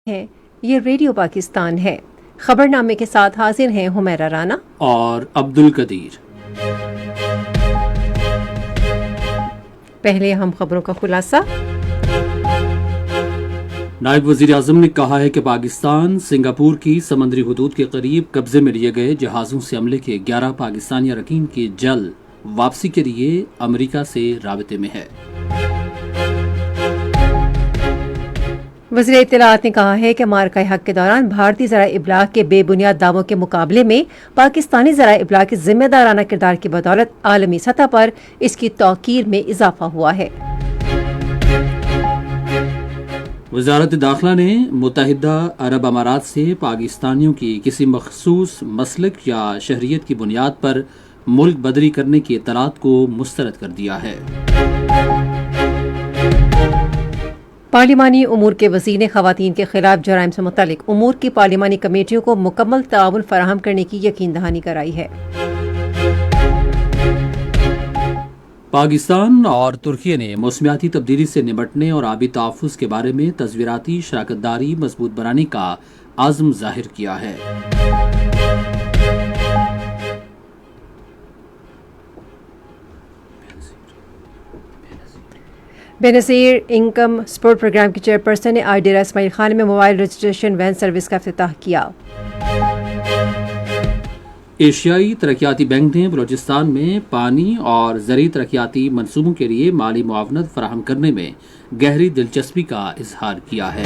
ہے یہ ریڈیو پاکستان ہے۔ خبرنامے کے ساتھ حاضر ہیں حمیرہ رانا اور عبدالقدیر۔ پہلے ہم خبروں کا خلاصہ۔ نائب وزیر اعظم نے کہا ہے کہ پاکستان سنگاپور کی سمندری حدود کے قریب قبضے میں لیے گئے جہازوں سے حملے کے 11 پاکستانی اراکین کی جلد واپسی کے لیے امریکہ سے رابطے میں ہے۔ وزیر اطلاعات نے کہا ہے کہ معرکہ حق کے دوران بھارتی ذرائع ابلاغ کے بے بنیاد دعووں کے مقابلے میں پاکستانی ذرائع ابلاغ کے ذمہ دارانہ کردار کی بدولت عالمی سطح پر اس کی توقیر میں اضافہ ہوا ہے۔ وزارت داخلہ نے متحدہ عرب امارات سے پاکستانیوں کی کسی مخصوص مسلک یا شہریت کی بنیاد پر ملک بدری کرنے کی اطلاعات کو مسترد کر دیا ہے۔ پارلیمانی امور کے وزیر نے خواتین کے خلاف جرائم سے متعلق امور کی پارلیمانی کمیٹیوں کو مکمل تعاون فراہم کرنے کی یقین دہانی کرائی ہے۔ پاکستان اور ترکی نے موسمیاتی تبدیلی سے نمٹنے اور آبی تحفظ کے بارے میں تصویراتی شراکت داری مضبوط بنانے کا عزم ظاہر کیا ہے۔ بے نظیر انکم سپورٹ پروگرام کی چیئرپرسن نے آج ڈیرہ اسماعیل خان میں موبائل رجسٹریشن وین سروس کا افتتاح کیا۔ ایشیائی ترقیاتی بینک نے بلوچستان میں پانی اور زرعی ترقیاتی منصوبوں کے لیے مالی معاونت فراہم کرنے میں گہری دلچسپی کا اظہار کیا ہے۔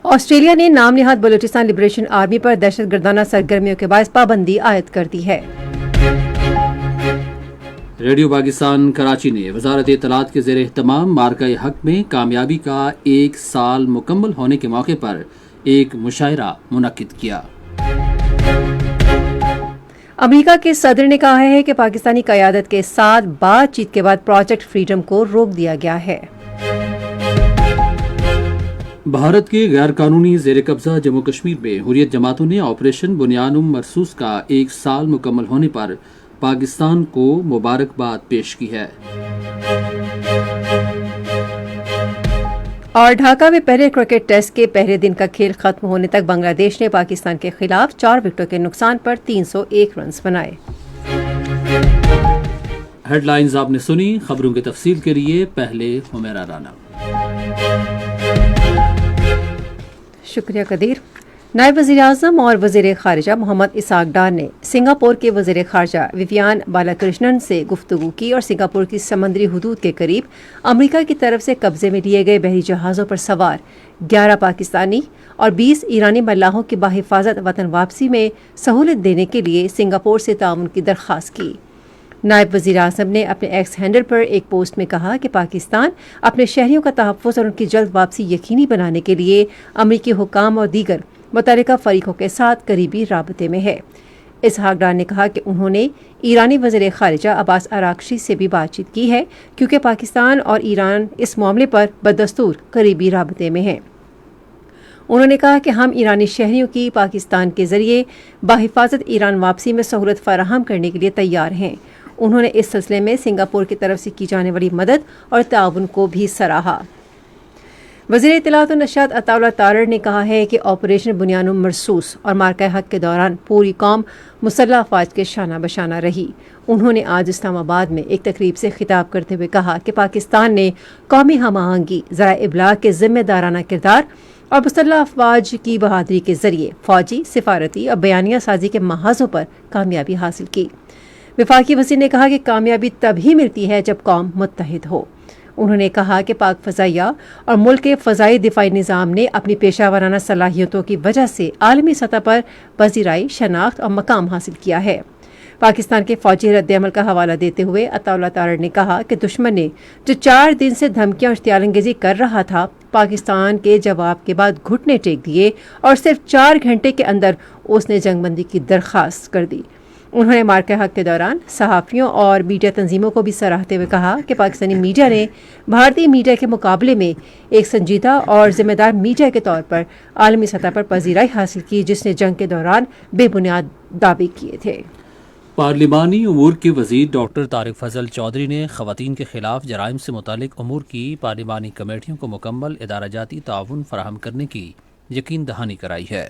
آسٹریلیا نے نام نہاد بلوچستان لبریشن آرمی پر دہشت گردانہ سرگرمیوں کے باعث پابندی عائد کر دی ہے۔ ریڈیو پاکستان کراچی نے وزارت اطلاعات کے زیر اہتمام معرکہ حق میں کامیابی کا 1 سال مکمل ہونے کے موقع پر ایک مشاعرہ منعقد کیا۔ امریکہ کے صدر نے کہا ہے کہ پاکستانی قیادت کے ساتھ بات چیت کے بعد پروجیکٹ فریڈم کو روک دیا گیا ہے۔ بھارت کے غیر قانونی زیر قبضہ جموں کشمیر میں حریت جماعتوں نے آپریشن بنیانم مرصوص کا 1 سال مکمل ہونے پر پاکستان کو مبارکباد پیش کی ہے۔ اور ڈھاکہ میں پہلے کرکٹ ٹیسٹ کے پہلے دن کا کھیل ختم ہونے تک بنگلہ دیش نے پاکستان کے خلاف 4 وکٹوں کے نقصان پر 301 رنز بنائے۔ ہیڈ لائنز آپ نے سنی۔ خبروں کی تفصیل کے لیے پہلے حمیرہ رانا۔ شکریہ قدیر۔ نائب وزیر اعظم اور وزیر خارجہ محمد اسحاق ڈار نے سنگاپور کے وزیر خارجہ ویویان بالاکرشنن سے گفتگو کی اور سنگاپور کی سمندری حدود کے قریب امریکہ کی طرف سے قبضے میں لیے گئے بحری جہازوں پر سوار 11 پاکستانی اور 20 ایرانی ملاحوں کی بحفاظت وطن واپسی میں سہولت دینے کے لیے سنگاپور سے تعاون کی درخواست کی۔ نائب وزیر اعظم نے اپنے ایکس ہینڈل پر ایک پوسٹ میں کہا کہ پاکستان اپنے شہریوں کا تحفظ اور ان کی جلد واپسی یقینی بنانے کے لیے امریکی حکام اور دیگر متعلقہ فریقوں کے ساتھ قریبی رابطے میں ہے۔ اسحاق ڈار نے کہا کہ انہوں نے ایرانی وزیر خارجہ عباس اراغچی سے بھی بات چیت کی ہے کیونکہ پاکستان اور ایران اس معاملے پر بدستور قریبی رابطے میں ہیں۔ انہوں نے کہا کہ ہم ایرانی شہریوں کی پاکستان کے ذریعے بحفاظت ایران واپسی میں سہولت فراہم کرنے کے لیے تیار ہیں۔ انہوں نے اس سلسلے میں سنگاپور کی طرف سے کی جانے والی مدد اور تعاون کو بھی سراہا۔ وزیر اطلاعات و نشریات عطا اللہ تارڑ نے کہا ہے کہ آپریشن بنیانم مرصوص اور معرکہ حق کے دوران پوری قوم مسلح افواج کے شانہ بشانہ رہی۔ انہوں نے آج اسلام آباد میں ایک تقریب سے خطاب کرتے ہوئے کہا کہ پاکستان نے قومی ہم آہنگی، ذرائع ابلاغ کے ذمہ دارانہ کردار اور مسلح افواج کی بہادری کے ذریعے فوجی، سفارتی اور بیانیہ سازی کے محاذوں پر کامیابی حاصل کی۔ وفاقی وزیر نے کہا کہ کامیابی تب ہی ملتی ہے جب قوم متحد ہو۔ انہوں نے کہا کہ پاک فضائیہ اور ملک کے فضائی دفاعی نظام نے اپنی پیشہ ورانہ صلاحیتوں کی وجہ سے عالمی سطح پر پذیرائی، شناخت اور مقام حاصل کیا ہے۔ پاکستان کے فوجی رد عمل کا حوالہ دیتے ہوئے عطا اللہ تارڑ نے کہا کہ دشمن نے جو 4 دن سے دھمکیاں اور اشتعال انگیزی کر رہا تھا، پاکستان کے جواب کے بعد گھٹنے ٹیک دیے اور صرف 4 گھنٹے کے اندر اس نے جنگ بندی کی درخواست کر دی۔ انہوں نے معرکہ حق کے دوران صحافیوں اور میڈیا تنظیموں کو بھی سراہتے ہوئے کہا کہ پاکستانی میڈیا نے بھارتی میڈیا کے مقابلے میں ایک سنجیدہ اور ذمہ دار میڈیا کے طور پر عالمی سطح پر پذیرائی حاصل کی، جس نے جنگ کے دوران بے بنیاد دعوے کیے تھے۔ پارلیمانی امور کے وزیر ڈاکٹر طارق فضل چودھری نے خواتین کے خلاف جرائم سے متعلق امور کی پارلیمانی کمیٹیوں کو مکمل ادارہ جاتی تعاون فراہم کرنے کی یقین دہانی کرائی ہے۔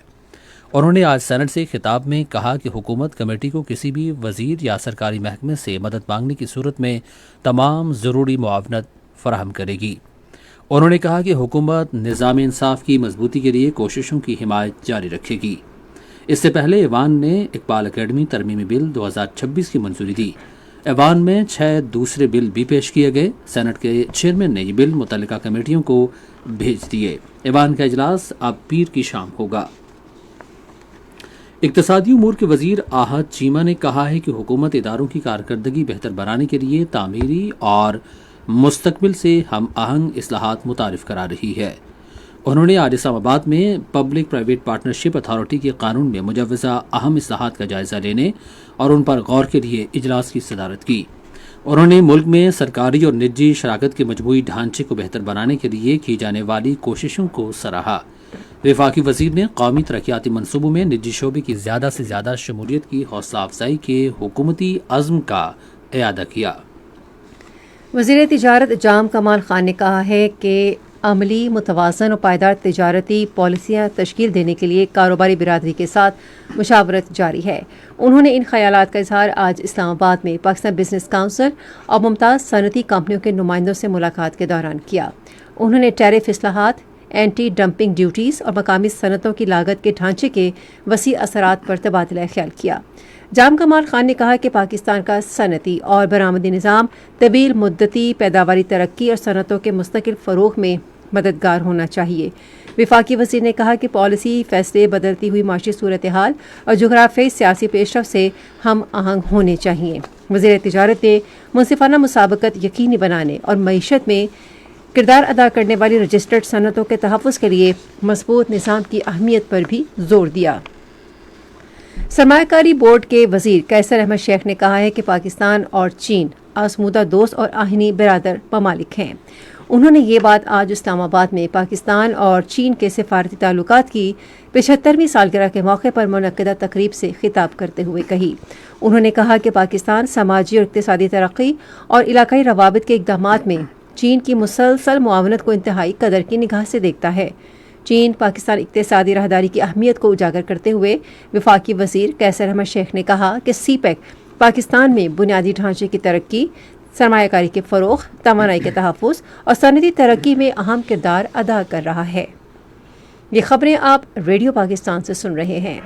انہوں نے آج سینٹ سے خطاب میں کہا کہ حکومت کمیٹی کو کسی بھی وزیر یا سرکاری محکمے سے مدد مانگنے کی صورت میں تمام ضروری معاونت فراہم کرے گی۔ انہوں نے کہا کہ حکومت نظام انصاف کی مضبوطی کے لیے کوششوں کی حمایت جاری رکھے گی۔ اس سے پہلے ایوان نے اقبال اکیڈمی ترمیمی بل 2026 کی منظوری دی۔ ایوان میں 6 دوسرے بل بھی پیش کیے گئے۔ سینٹ کے چیئرمین نے یہ بل متعلقہ کمیٹیوں کو بھیج دیے۔ ایوان کا اجلاس اب پیر کی شام ہوگا۔ اقتصادی امور کے وزیر آحد چیمہ نے کہا ہے کہ حکومت اداروں کی کارکردگی بہتر بنانے کے لیے تعمیری اور مستقبل سے ہم آہنگ اصلاحات متعارف کرا رہی ہے۔ انہوں نے آج اسلام آباد میں پبلک پرائیویٹ پارٹنرشپ اتھارٹی کے قانون میں مجوزہ اہم اصلاحات کا جائزہ لینے اور ان پر غور کے لیے اجلاس کی صدارت کی۔ انہوں نے ملک میں سرکاری اور نجی شراکت کے مجموعی ڈھانچے کو بہتر بنانے کے لیے کی جانے والی کوششوں کو سراہا۔ وفاقی وزیر نے قومی ترقیاتی منصوبوں میں نجی شعبے کی زیادہ سے زیادہ شمولیت کی حوصلہ افزائی کے حکومتی عزم کا اعادہ کیا۔ وزیر تجارت جام کمال خان نے کہا ہے کہ عملی، متوازن اور پائیدار تجارتی پالیسیاں تشکیل دینے کے لیے کاروباری برادری کے ساتھ مشاورت جاری ہے۔ انہوں نے ان خیالات کا اظہار آج اسلام آباد میں پاکستان بزنس کونسل اور ممتاز صنعتی کمپنیوں کے نمائندوں سے ملاقات کے دوران کیا۔ انہوں نے ٹیرف اصلاحات، اینٹی ڈمپنگ ڈیوٹیز اور مقامی صنعتوں کی لاگت کے ڈھانچے کے وسیع اثرات پر تبادلہ خیال کیا۔ جام کمال خان نے کہا کہ پاکستان کا صنعتی اور برآمدی نظام طویل مدتی پیداواری ترقی اور صنعتوں کے مستقل فروغ میں مددگار ہونا چاہیے۔ وفاقی وزیر نے کہا کہ پالیسی فیصلے بدلتی ہوئی معاشی صورتحال اور جغرافیائی سیاسی پیش رفت سے ہم آہنگ ہونے چاہیے۔ وزیر تجارت نے منصفانہ مسابقت یقینی بنانے اور معیشت میں کردار ادا کرنے والی رجسٹرڈ صنعتوں کے تحفظ کے لیے مضبوط نظام کی اہمیت پر بھی زور دیا۔ سرمایہ کاری بورڈ کے وزیر قیصر احمد شیخ نے کہا ہے کہ پاکستان اور چین آزمودہ دوست اور آہنی برادر ممالک ہیں۔ انہوں نے یہ بات آج اسلام آباد میں پاکستان اور چین کے سفارتی تعلقات کی 75ویں سالگرہ کے موقع پر منعقدہ تقریب سے خطاب کرتے ہوئے کہی۔ انہوں نے کہا کہ پاکستان سماجی اور اقتصادی ترقی اور علاقائی روابط کے اقدامات میں چین کی مسلسل معاونت کو انتہائی قدر کی نگاہ سے دیکھتا ہے۔ چین پاکستان اقتصادی راہداری کی اہمیت کو اجاگر کرتے ہوئے وفاقی وزیر قیصر احمد شیخ نے کہا کہ سی پیک پاکستان میں بنیادی ڈھانچے کی ترقی، سرمایہ کاری کے فروغ، توانائی کے تحفظ اور صنعتی ترقی میں اہم کردار ادا کر رہا ہے۔ یہ خبریں آپ ریڈیو پاکستان سے سن رہے ہیں۔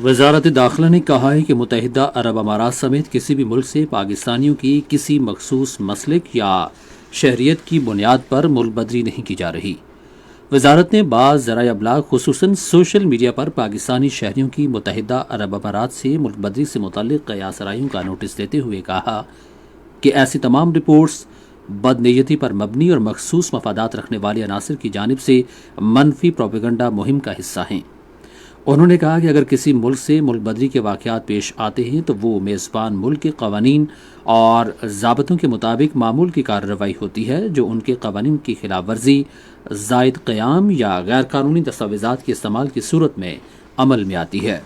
وزارت داخلہ نے کہا ہے کہ متحدہ عرب امارات سمیت کسی بھی ملک سے پاکستانیوں کی کسی مخصوص مسلک یا شہریت کی بنیاد پر ملک بدری نہیں کی جا رہی۔ وزارت نے بعض ذرائع ابلاغ خصوصاً سوشل میڈیا پر پاکستانی شہریوں کی متحدہ عرب امارات سے ملک بدری سے متعلق قیاس آرائیوں کا نوٹس دیتے ہوئے کہا کہ ایسی تمام رپورٹس بدنیتی پر مبنی اور مخصوص مفادات رکھنے والے عناصر کی جانب سے منفی پروپیگنڈا مہم کا حصہ ہیں۔ انہوں نے کہا کہ اگر کسی ملک سے ملک بدری کے واقعات پیش آتے ہیں تو وہ میزبان ملک کے قوانین اور ضابطوں کے مطابق معمول کی کارروائی ہوتی ہے جو ان کے قوانین کی خلاف ورزی، زائد قیام یا غیر قانونی دستاویزات کے استعمال کی صورت میں عمل میں آتی ہے۔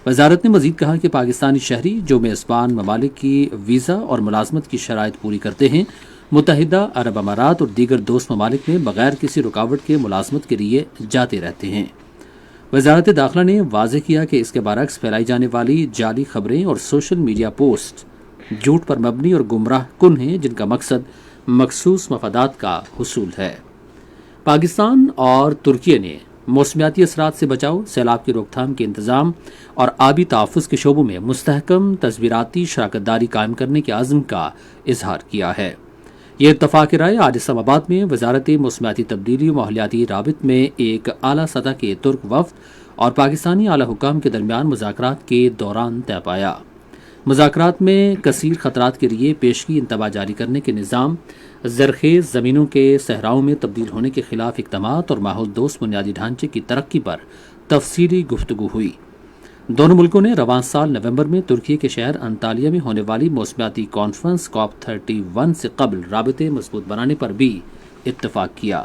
وزارت نے مزید کہا کہ پاکستانی شہری جو میزبان ممالک کی ویزا اور ملازمت کی شرائط پوری کرتے ہیں متحدہ عرب امارات اور دیگر دوست ممالک میں بغیر کسی رکاوٹ کے ملازمت کے لیے جاتے رہتے ہیں۔ وزارت داخلہ نے واضح کیا کہ اس کے برعکس پھیلائی جانے والی جعلی خبریں اور سوشل میڈیا پوسٹ جھوٹ پر مبنی اور گمراہ کن ہیں جن کا مقصد مخصوص مفادات کا حصول ہے۔ پاکستان اور ترکیہ نے موسمیاتی اثرات سے بچاؤ، سیلاب کی روک تھام کے انتظام اور آبی تحفظ کے شعبوں میں مستحکم تدبیراتی شراکت داری قائم کرنے کے عزم کا اظہار کیا ہے۔ یہ اتفاق رائے آج اسلام آباد میں وزارت موسمیاتی تبدیلی و ماحولیاتی رابط میں ایک اعلیٰ سطح کے ترک وفد اور پاکستانی اعلیٰ حکام کے درمیان مذاکرات کے دوران طے پایا۔ مذاکرات میں کثیر خطرات کے لیے پیشگی انتباہ جاری کرنے کے نظام، زرخیز زمینوں کے صحراؤں میں تبدیل ہونے کے خلاف اقدامات اور ماحول دوست بنیادی ڈھانچے کی ترقی پر تفصیلی گفتگو ہوئی۔ دونوں ملکوں نے رواں سال نومبر میں ترکی کے شہر انطالیہ میں ہونے والی موسمیاتی کانفرنس COP31 سے قبل رابطے مضبوط بنانے پر بھی اتفاق کیا۔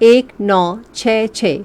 1966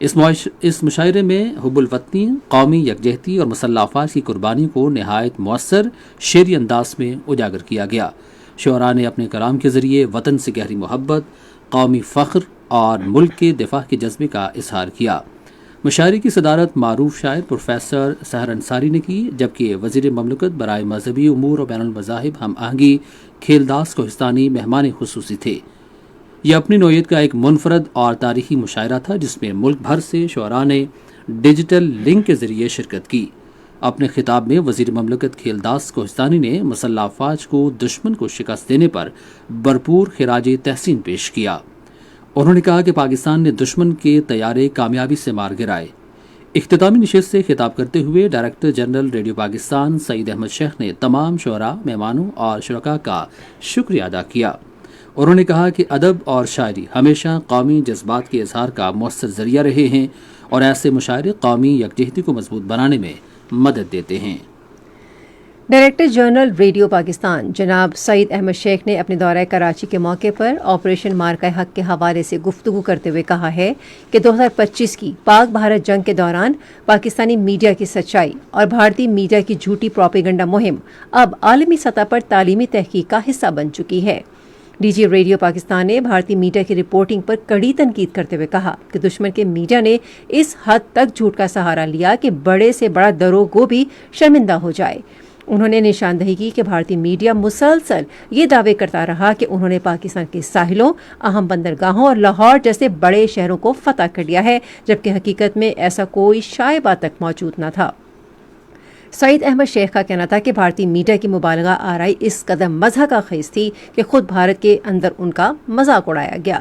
اس مشاعرے میں حب الوطنی، قومی یکجہتی اور مسلح افواج کی قربانی کو نہایت مؤثر شعری انداز میں اجاگر کیا گیا۔ شعراء نے اپنے کلام کے ذریعے وطن سے گہری محبت، قومی فخر اور ملک کے دفاع کے جذبے کا اظہار کیا۔ مشاعرے کی صدارت معروف شاعر پروفیسر سحر انصاری نے کی، جبکہ وزیر مملکت برائے مذہبی امور اور بین المذاہب ہم آہنگی کھیلداس کوہستانی مہمان خصوصی تھے۔ یہ اپنی نوعیت کا ایک منفرد اور تاریخی مشاعرہ تھا جس میں ملک بھر سے شعراء نے ڈیجیٹل لنک کے ذریعے شرکت کی۔ اپنے خطاب میں وزیر مملکت کھیلداس کوہستانی نے مسلح افواج کو دشمن کو شکست دینے پر بھرپور خراج تحسین پیش کیا۔ انہوں نے کہا کہ پاکستان نے دشمن کے طیارے کامیابی سے مار گرائے۔ اختتامی نشست سے خطاب کرتے ہوئے ڈائریکٹر جنرل ریڈیو پاکستان سعید احمد شیخ نے تمام شعراء، مہمانوں اور شرکاء کا شکریہ ادا کیا۔ انہوں نے کہا کہ ادب اور شاعری ہمیشہ قومی جذبات کے اظہار کا مؤثر ذریعہ رہے ہیں اور ایسے مشاعرے قومی یکجہتی کو مضبوط بنانے میں مدد دیتے ہیں۔ ڈائریکٹر جنرل ریڈیو پاکستان جناب سعید احمد شیخ نے اپنے دورہ کراچی کے موقع پر آپریشن مارکہ حق کے حوالے سے گفتگو کرتے ہوئے کہا ہے کہ 2025 کی پاک بھارت جنگ کے دوران پاکستانی میڈیا کی سچائی اور بھارتی میڈیا کی جھوٹی پروپیگنڈا مہم اب عالمی سطح پر تعلیمی تحقیق کا حصہ بن چکی ہے۔ ڈی جی ریڈیو پاکستان نے بھارتی میڈیا کی رپورٹنگ پر کڑی تنقید کرتے ہوئے کہا کہ دشمن کے میڈیا نے اس حد تک جھوٹ کا سہارا لیا کہ بڑے سے بڑا دروغ گو بھی شرمندہ ہو جائے۔ انہوں نے نشاندہی کی کہ بھارتی میڈیا مسلسل یہ دعوے کرتا رہا کہ انہوں نے پاکستان کے ساحلوں، اہم بندرگاہوں اور لاہور جیسے بڑے شہروں کو فتح کر لیا ہے، جبکہ حقیقت میں ایسا کوئی شائبہ تک موجود نہ تھا۔ سعید احمد شیخ کا کہنا تھا کہ بھارتی میڈیا کی مبالغہ آرائی اس قدر مزاح کا خیز تھی کہ خود بھارت کے اندر ان کا مذاق اڑایا گیا۔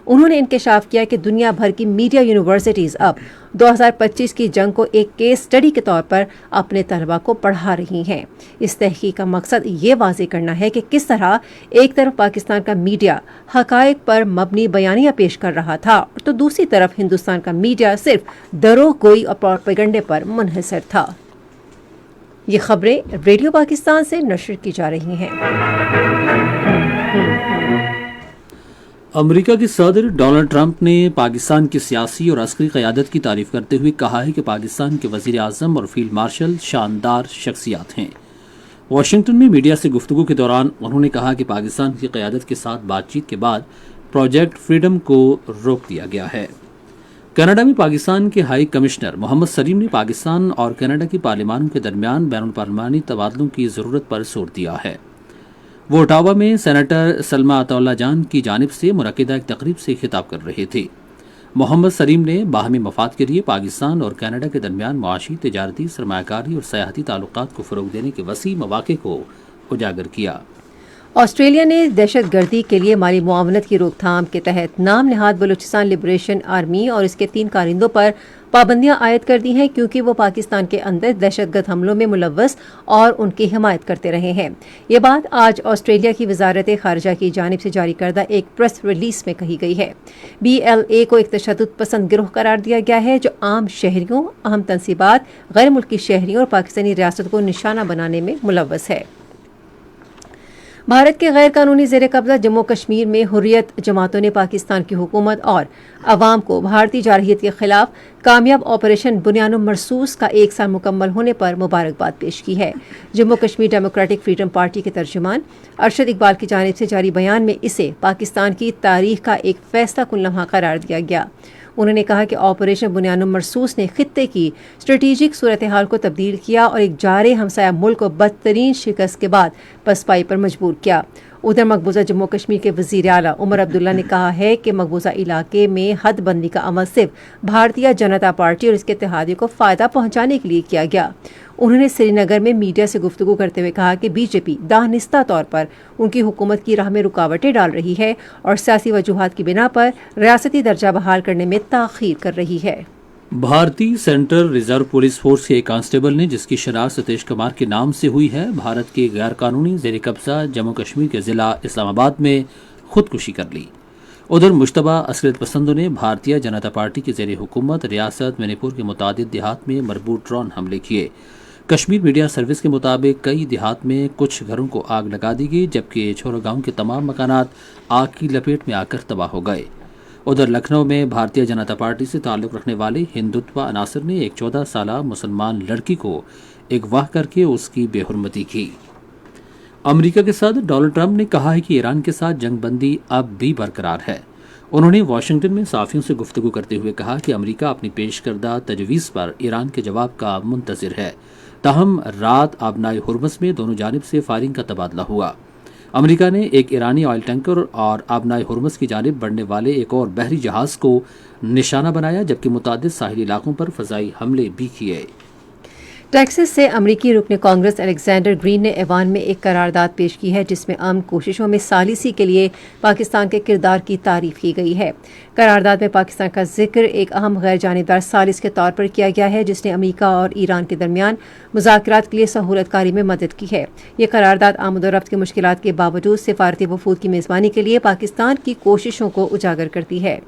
انہوں نے انکشاف کیا کہ دنیا بھر کی میڈیا یونیورسٹیز اب 2025 کی جنگ کو ایک کیس سٹڈی کے طور پر اپنے طلباء کو پڑھا رہی ہیں۔ اس تحقیق کا مقصد یہ واضح کرنا ہے کہ کس طرح ایک طرف پاکستان کا میڈیا حقائق پر مبنی بیانیہ پیش کر رہا تھا تو دوسری طرف ہندوستان کا میڈیا صرف دروغ گوئی اور پروپیگنڈے پر منحصر تھا۔ یہ خبریں ریڈیو پاکستان سے نشر کی جا رہی ہیں۔ امریکہ کے صدر ڈونلڈ ٹرمپ نے پاکستان کی سیاسی اور عسکری قیادت کی تعریف کرتے ہوئے کہا ہے کہ پاکستان کے وزیر اعظم اور فیلڈ مارشل شاندار شخصیات ہیں۔ واشنگٹن میں میڈیا سے گفتگو کے دوران انہوں نے کہا کہ پاکستان کی قیادت کے ساتھ بات چیت کے بعد پروجیکٹ فریڈم کو روک دیا گیا ہے۔ کینیڈا میں پاکستان کے ہائی کمشنر محمد سلیم نے پاکستان اور کینیڈا کی پارلیمانوں کے درمیان بین الپارلیمانی تبادلوں کی ضرورت پر زور دیا ہے۔ وہ اٹاوا میں سینیٹر سلما عطا اللہ جان کی جانب سے منعقدہ ایک تقریب سے خطاب کر رہے تھے۔ محمد سلیم نے باہمی مفاد کے لیے پاکستان اور کینیڈا کے درمیان معاشی، تجارتی، سرمایہ کاری اور سیاحتی تعلقات کو فروغ دینے کے وسیع مواقع کو اجاگر کیا۔ آسٹریلیا نے دہشت گردی کے لیے مالی معاونت کی روک تھام کے تحت نام نہاد بلوچستان لبریشن آرمی اور اس کے 3 کارندوں پر پابندیاں عائد کر دی ہیں کیونکہ وہ پاکستان کے اندر دہشت گرد حملوں میں ملوث اور ان کی حمایت کرتے رہے ہیں۔ یہ بات آج آسٹریلیا کی وزارت خارجہ کی جانب سے جاری کردہ ایک پریس ریلیز میں کہی گئی ہے۔ BLA کو ایک تشدد پسند گروہ قرار دیا گیا ہے جو عام شہریوں، اہم تنصیبات، غیر ملکی شہریوں اور پاکستانی ریاست کو نشانہ بنانے میں ملوث ہے۔ بھارت کے غیر قانونی زیر قبضہ جموں کشمیر میں حریت جماعتوں نے پاکستان کی حکومت اور عوام کو بھارتی جارحیت کے خلاف کامیاب آپریشن بنیان مرصوص کا 1 سال مکمل ہونے پر مبارکباد پیش کی ہے۔ Jammu Kashmir democratic freedom party کے ترجمان ارشد اقبال کی جانب سے جاری بیان میں اسے پاکستان کی تاریخ کا ایک فیصلہ کن لمحہ قرار دیا گیا۔ انہوں نے کہا کہ آپریشن بنیان مرصوص نے خطے کی اسٹریٹجک صورتحال کو تبدیل کیا اور ایک جارے ہمسایہ ملک کو بدترین شکست کے بعد پسپائی پر مجبور کیا۔ ادھر مقبوضہ جموں کشمیر کے وزیر اعلیٰ عمر عبداللہ نے کہا ہے کہ مقبوضہ علاقے میں حد بندی کا عمل صرف بھارتیہ جنتا پارٹی اور اس کے اتحادیوں کو فائدہ پہنچانے کے لیے کیا گیا۔ انہوں نے سری نگر میں میڈیا سے گفتگو کرتے ہوئے کہا کہ BJP دانستہ طور پر ان کی حکومت کی راہ میں رکاوٹیں ڈال رہی ہے اور سیاسی وجوہات کی بنا پر ریاستی درجہ بحال کرنے میں تاخیر کر رہی ہے۔ بھارتی سینٹرل ریزرو پولیس فورس کے ایک کانسٹیبل نے جس کی شناخت ستیش کمار کے نام سے ہوئی ہے، بھارت کے غیر قانونی زیر قبضہ جموں کشمیر کے ضلع اسلام آباد میں خودکشی کر لی۔ ادھر مشتبہ عسکریت پسندوں نے بھارتیہ جنتا پارٹی کی زیر حکومت ریاست منی پور کے متعدد دیہات میں مربوط ڈرون حملے کیے۔ کشمیر میڈیا سروس کے مطابق کئی دیہات میں کچھ گھروں کو آگ لگا دی گئی جبکہ چھورا گاؤں کے تمام مکانات آگ کی لپیٹ میں آ کر تباہ ہو گئے۔ ادھر لکھنؤ میں بھارتیہ جنتا پارٹی سے تعلق رکھنے والے ہندوتوا عناصر نے ایک 14 سالہ مسلمان لڑکی کو اغوا کر کے اس کی بے حرمتی کی۔ امریکہ کے صدر ڈونلڈ ٹرمپ نے کہا ہے کہ ایران کے ساتھ جنگ بندی اب بھی برقرار ہے۔ انہوں نے واشنگٹن میں صحافیوں سے گفتگو کرتے ہوئے کہا کہ امریکہ اپنی پیش کردہ تجویز پر ایران کے جواب کا منتظر ہے۔ تاہم رات آبنائے ہرمز میں دونوں جانب سے فائرنگ کا تبادلہ ہوا۔ امریکہ نے ایک ایرانی آئل ٹینکر اور آبنائے ہرمز کی جانب بڑھنے والے ایک اور بحری جہاز کو نشانہ بنایا، جبکہ متعدد ساحلی علاقوں پر فضائی حملے بھی کیے۔ ٹیکساس سے امریکی رکن کانگریس الیگزینڈر گرین نے ایوان میں ایک قرارداد پیش کی ہے جس میں امن کوششوں میں ثالثی کے لیے پاکستان کے کردار کی تعریف کی گئی ہے۔ قرارداد میں پاکستان کا ذکر ایک اہم غیر جانبدار ثالث کے طور پر کیا گیا ہے جس نے امریکہ اور ایران کے درمیان مذاکرات کے لیے سہولت کاری میں مدد کی ہے۔ یہ قرارداد آمد و رفت کی مشکلات کے باوجود سفارتی وفود کی میزبانی کے لیے پاکستان کی کوششوں کو اجاگر کرتی ہے۔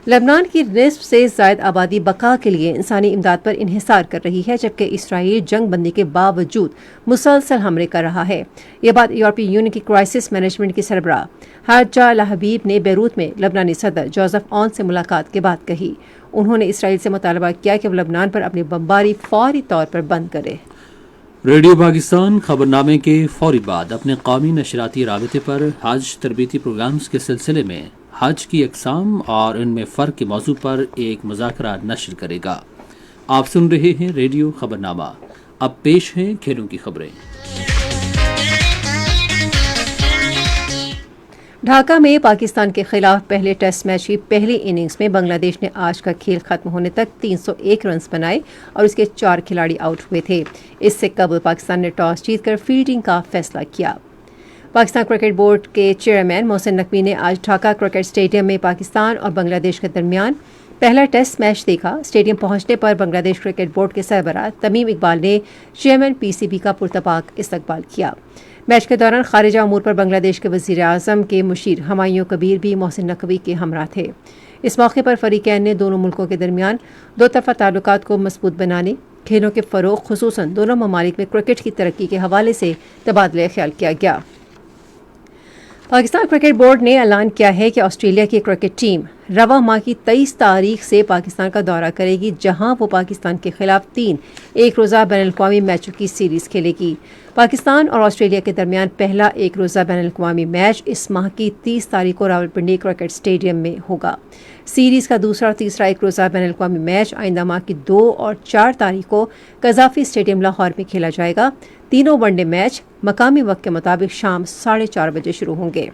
لبنان کی نصف سے زائد آبادی بقا کے لیے انسانی امداد پر انحصار کر رہی ہے، جبکہ اسرائیل جنگ بندی کے باوجود مسلسل حملے کر رہا ہے۔ یہ بات یورپی یونین کی کرائسس مینجمنٹ کی سربراہ حاجہ الحبیب نے بیروت میں لبنانی صدر جوزف اون سے ملاقات کے بعد کہی۔ انہوں نے اسرائیل سے مطالبہ کیا کہ وہ لبنان پر اپنی بمباری فوری طور پر بند کرے۔ ریڈیو پاکستان خبرنامے کے فوری بعد اپنے قومی نشریاتی رابطے پر حج تربیتی پروگرامز کے سلسلے میں حج کی اقسام اور ان میں فرق کے موضوع پر ایک مذاکرہ نشر کرے گا۔ آپ سن رہے ہیں ریڈیو خبرنامہ۔ اب پیش ہیں کھیلوں کی خبریں۔ ڈھاکہ میں پاکستان کے خلاف پہلے ٹیسٹ میچ کی پہلی اننگز میں بنگلہ دیش نے آج کا کھیل ختم ہونے تک 301 رنز بنائے اور اس کے 4 کھلاڑی آؤٹ ہوئے تھے۔ اس سے قبل پاکستان نے ٹاس جیت کر فیلڈنگ کا فیصلہ کیا۔ پاکستان کرکٹ بورڈ کے چیئرمین محسن نقوی نے آج ڈھاکہ کرکٹ اسٹیڈیم میں پاکستان اور بنگلہ دیش کے درمیان پہلا ٹیسٹ میچ دیکھا۔ اسٹیڈیم پہنچنے پر بنگلہ دیش کرکٹ بورڈ کے سربراہ تمیم اقبال نے چیئرمین پی سی بی کا پرتپاک استقبال کیا۔ میچ کے دوران خارجہ امور پر بنگلہ دیش کے وزیر اعظم کے مشیر ہمایوں کبیر بھی محسن نقوی کے ہمراہ تھے۔ اس موقع پر فریقین نے دونوں ملکوں کے درمیان دو طرفہ تعلقات کو مضبوط بنانے، کھیلوں کے فروغ خصوصاً دونوں ممالک میں کرکٹ کی ترقی کے حوالے سے تبادلہ خیال کیا گیا۔ پاکستان کرکٹ بورڈ نے اعلان کیا ہے کہ آسٹریلیا کی کرکٹ ٹیم رواں ماہ کی 23 تاریخ سے پاکستان کا دورہ کرے گی، جہاں وہ پاکستان کے خلاف 3 ایک روزہ بین الاقوامی میچوں کی سیریز کھیلے گی۔ پاکستان اور آسٹریلیا کے درمیان پہلا ایک روزہ بین الاقوامی میچ اس ماہ کی 30 تاریخ کو راولپنڈی کرکٹ اسٹیڈیم میں ہوگا۔ سیریز کا دوسرا اور تیسرا ایک روزہ بین الاقوامی میچ آئندہ ماہ کی 2 اور 4 تاریخ کو قذافی اسٹیڈیم لاہور میں کھیلا جائے گا۔ تینوں ون ڈے میچ مقامی وقت کے مطابق شام 4:30 بجے شروع ہوں گے۔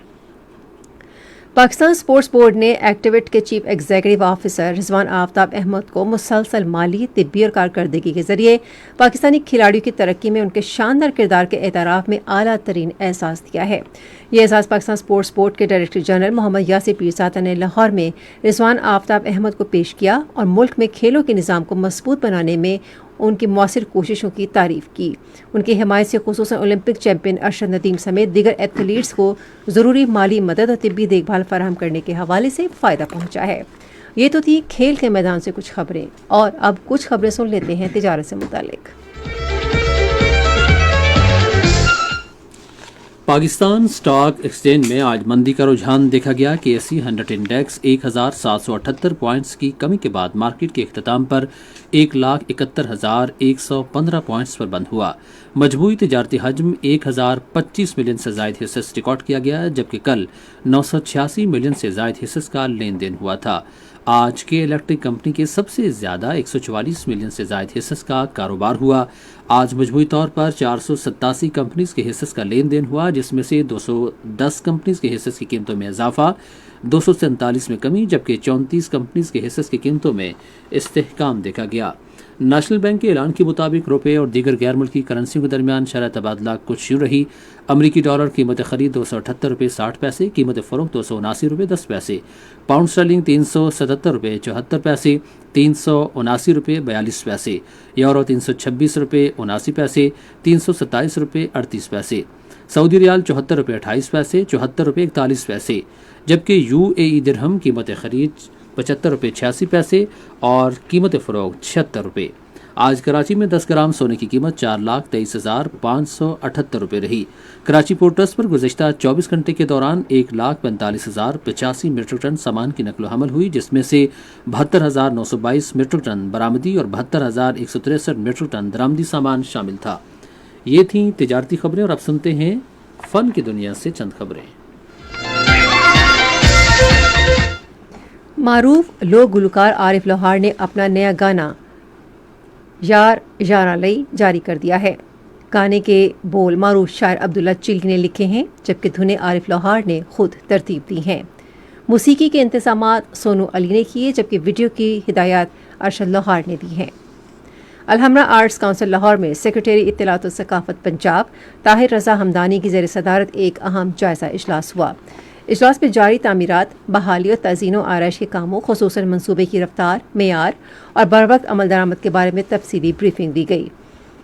پاکستان سپورٹس بورڈ نے ایکٹیویٹ کے چیف ایگزیکٹو آفیسر رضوان آفتاب احمد کو مسلسل مالی، طبی اور کارکردگی کے ذریعے پاکستانی کھلاڑیوں کی ترقی میں ان کے شاندار کردار کے اعتراف میں اعلیٰ ترین اعزاز دیا ہے۔ یہ اعزاز پاکستان سپورٹس بورڈ کے ڈائریکٹر جنرل محمد یاسر پیرزادہ نے لاہور میں رضوان آفتاب احمد کو پیش کیا اور ملک میں کھیلوں کے نظام کو مضبوط بنانے میں ان کی مؤثر کوششوں کی تعریف کی۔ ان کی حمایت سے خصوصاً اولمپک چیمپئن ارشد ندیم سمیت دیگر ایتھلیٹس کو ضروری مالی مدد اور طبی دیکھ بھال فراہم کرنے کے حوالے سے فائدہ پہنچا ہے۔ یہ تو تھی کھیل کے میدان سے کچھ خبریں، اور اب کچھ خبریں سن لیتے ہیں تجارت سے متعلق۔ پاکستان سٹاک ایکسچینج میں آج مندی کا رجحان دیکھا گیا کہ ایسی 100 انڈیکس 1778 پوائنٹس کی کمی کے بعد مارکیٹ کے اختتام پر 1,71,115 پوائنٹس پر بند ہوا۔ مجموعی تجارتی حجم 1,025 ملین سے زائد حصص ریکارڈ کیا گیا، جبکہ کل 986 ملین سے زائد حصص کا لین دین ہوا تھا۔ آج کے الیکٹرک کمپنی کے سب سے زیادہ 144 ملین سے زائد حصص کا کاروبار ہوا۔ آج مجموعی طور پر 487 کمپنیز کے حصص کا لین دین ہوا، جس میں سے 210 کمپنیز کے حصص کی قیمتوں میں اضافہ، 247 میں کمی، جبکہ 34 کمپنیز کے حصص کی قیمتوں میں استحکام دیکھا گیا۔ نیشنل بینک کے اعلان کے مطابق روپے اور دیگر غیر ملکی کرنسیوں کے درمیان شرح تبادلہ کچھ یوں رہی: امریکی ڈالر قیمت خرید $278.60، قیمت فروخت $279.10، پاؤنڈ اسٹرلنگ $377.74، $379.42، یورو $326.79، $327.38، سعودی ریال $74.28، $74.41، جبکہ UAE درہم قیمت خرید $75.86 اور قیمت فروخت $76۔ آج کراچی میں 10 گرام سونے کی قیمت 4,23,578 روپے رہی۔ کراچی پورٹ ٹرسٹ پر گزشتہ 24 گھنٹے کے دوران 1,45,085 میٹرک ٹن سامان کی نقل و حمل ہوئی، جس میں سے 72,922 میٹرک ٹن برآمدی اور 72,163 میٹرک ٹن درآمدی سامان شامل تھا۔ یہ تھیں تجارتی خبریں، اور اب سنتے ہیں فن کی دنیا سے چند خبریں۔ معروف لوک گلوکار عارف لوہار نے اپنا نیا گانا یار یاراں لئی جاری کر دیا ہے۔ گانے کے بول معروف شاعر عبداللہ چلگی نے لکھے ہیں، جبکہ دھنیں عارف لوہار نے خود ترتیب دی ہیں۔ موسیقی کے انتظامات سونو علی نے کیے، جبکہ ویڈیو کی ہدایات ارشد لوہار نے دی ہیں۔ الحمرا آرٹس کونسل لاہور میں سیکریٹری اطلاعات و ثقافت پنجاب طاہر رضا ہمدانی کی زیر صدارت ایک اہم جائزہ اجلاس ہوا۔ اجلاس میں جاری تعمیرات، بحالی اور تزئین و آرائش کے کاموں، خصوصاً منصوبے کی رفتار، معیار اور بروقت عمل درآمد کے بارے میں تفصیلی بریفنگ دی گئی۔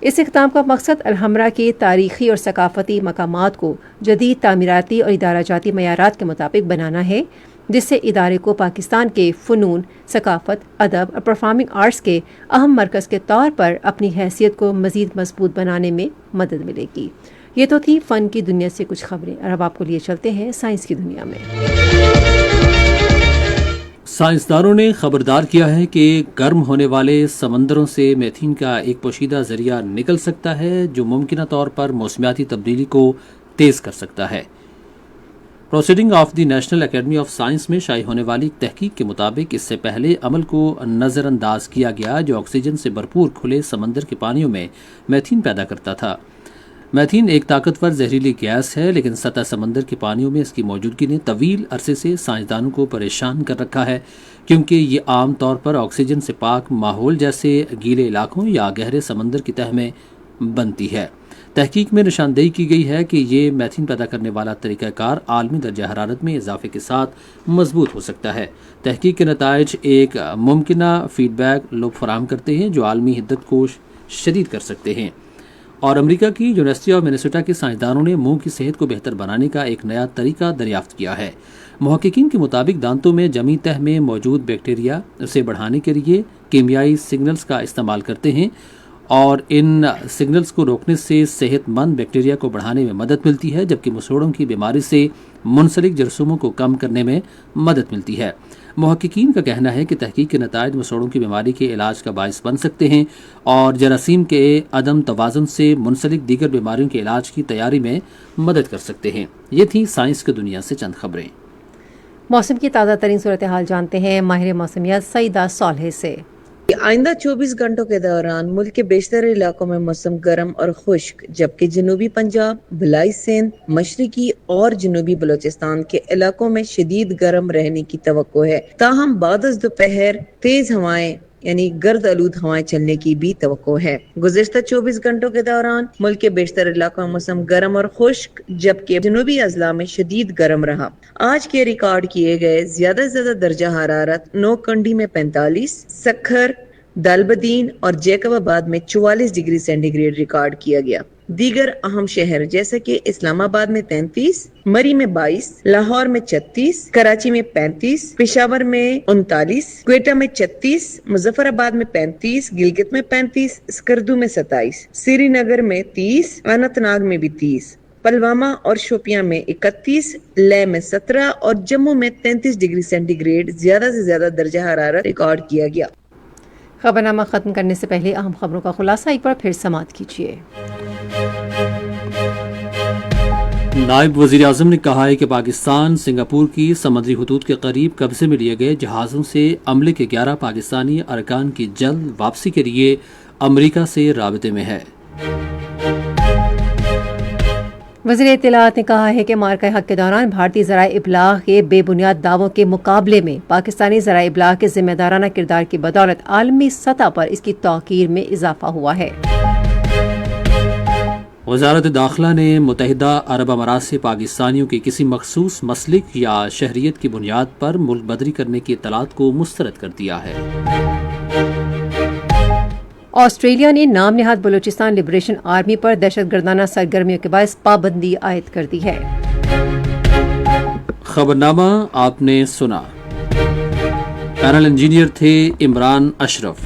اس اقدام کا مقصد الحمرا کے تاریخی اور ثقافتی مقامات کو جدید تعمیراتی اور ادارہ جاتی معیارات کے مطابق بنانا ہے، جس سے ادارے کو پاکستان کے فنون، ثقافت، ادب اور پرفارمنگ آرٹس کے اہم مرکز کے طور پر اپنی حیثیت کو مزید مضبوط بنانے میں مدد ملے گی۔ یہ تو تھی فن کی دنیا سے کچھ خبریں، اور اب آپ کو لیے چلتے ہیں سائنس کی دنیا میں۔ سائنسدانوں نے خبردار کیا ہے کہ گرم ہونے والے سمندروں سے میتھین کا ایک پوشیدہ ذریعہ نکل سکتا ہے، جو ممکنہ طور پر موسمیاتی تبدیلی کو تیز کر سکتا ہے۔ Proceeding of the national academy of science میں شائع ہونے والی تحقیق کے مطابق اس سے پہلے عمل کو نظر انداز کیا گیا جو آکسیجن سے بھرپور کھلے سمندر کے پانیوں میں میتھین پیدا کرتا تھا۔ میتھین ایک طاقتور زہریلی گیس ہے، لیکن سطح سمندر کے پانیوں میں اس کی موجودگی نے طویل عرصے سے سائنسدانوں کو پریشان کر رکھا ہے، کیونکہ یہ عام طور پر آکسیجن سے پاک ماحول جیسے گیلے علاقوں یا گہرے سمندر کی تہہ میں بنتی ہے۔ تحقیق میں نشاندہی کی گئی ہے کہ یہ میتھین پیدا کرنے والا طریقہ کار عالمی درجہ حرارت میں اضافے کے ساتھ مضبوط ہو سکتا ہے۔ تحقیق کے نتائج ایک ممکنہ فیڈ بیک لوپ فراہم کرتے ہیں جو عالمی حدت کو شدید کر سکتے ہیں، اور امریکہ کی یونیورسٹی آف مینیسوٹا کے سائنسدانوں نے منہ کی صحت کو بہتر بنانے کا ایک نیا طریقہ دریافت کیا ہے۔ محققین کے مطابق دانتوں میں جمی تہہ میں موجود بیکٹیریا اسے بڑھانے کے لیے کیمیائی سگنلز کا استعمال کرتے ہیں، اور ان سگنلز کو روکنے سے صحت مند بیکٹیریا کو بڑھانے میں مدد ملتی ہے، جبکہ مسوڑوں کی بیماری سے منسلک جراثیموں کو کم کرنے میں مدد ملتی ہے۔ محققین کا کہنا ہے کہ تحقیق کے نتائج مسوڑوں کی بیماری کے علاج کا باعث بن سکتے ہیں اور جراثیم کے عدم توازن سے منسلک دیگر بیماریوں کے علاج کی تیاری میں مدد کر سکتے ہیں۔ یہ تھی سائنس کی دنیا سے چند خبریں۔ موسم کی تازہ ترین صورتحال جانتے ہیں ماہر موسمیات سعیدہ صالح سے۔ آئندہ 24 گھنٹوں کے دوران ملک کے بیشتر علاقوں میں موسم گرم اور خشک، جبکہ جنوبی پنجاب، بلائی سندھ، مشرقی اور جنوبی بلوچستان کے علاقوں میں شدید گرم رہنے کی توقع ہے۔ تاہم بعد از دوپہر تیز ہوائیں یعنی گرد آلود ہوائیں چلنے کی بھی توقع ہے۔ گزشتہ 24 گھنٹوں کے دوران ملک کے بیشتر علاقوں میں موسم گرم اور خشک، جبکہ جنوبی اضلاع میں شدید گرم رہا۔ آج کے ریکارڈ کیے گئے زیادہ سے زیادہ درجہ حرارت نوکنڈی میں 45، سکھر، دالبدین اور جیکب آباد میں 44 ڈگری سینٹی گریڈ ریکارڈ کیا گیا۔ دیگر اہم شہر جیسے کہ اسلام آباد میں 33، مری میں 22، لاہور میں 36، کراچی میں 35، پشاور میں 39، کوئٹہ میں 36، مظفر آباد میں 35، گلگت میں 35، اسکردو میں 27، سری نگر میں 30، اننت ناگ میں بھی 30، پلوامہ اور شوپیاں میں 31، لے میں 17 اور جموں میں 33 ڈگری سینٹی گریڈ زیادہ سے زیادہ درجہ حرارت ریکارڈ کیا گیا۔ خبرنامہ ختم کرنے سے پہلے اہم خبروں کا خلاصہ ایک بار پھر سماعت کیجیے۔ نائب وزیر اعظم نے کہا ہے کہ پاکستان سنگاپور کی سمندری حدود کے قریب قبضے میں لیے گئے جہازوں سے عملے کے 11 پاکستانی ارکان کی جلد واپسی کے لیے امریکہ سے رابطے میں ہے۔ وزیر اطلاعات نے کہا ہے کہ معرکہ حق کے دوران بھارتی ذرائع ابلاغ کے بے بنیاد دعووں کے مقابلے میں پاکستانی ذرائع ابلاغ کے ذمہ دارانہ کردار کی بدولت عالمی سطح پر اس کی توقیر میں اضافہ ہوا ہے۔ وزارت داخلہ نے متحدہ عرب امارات سے پاکستانیوں کے کسی مخصوص مسلک یا شہریت کی بنیاد پر ملک بدری کرنے کی اطلاعات کو مسترد کر دیا ہے۔ آسٹریلیا نے نام نہاد بلوچستان لبریشن آرمی پر دہشت گردانہ سرگرمیوں کے باعث پابندی عائد کر دی ہے۔ خبرنامہ آپ نے سنا۔ پینل انجینئر تھے عمران اشرف،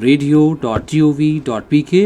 radio.gov.pk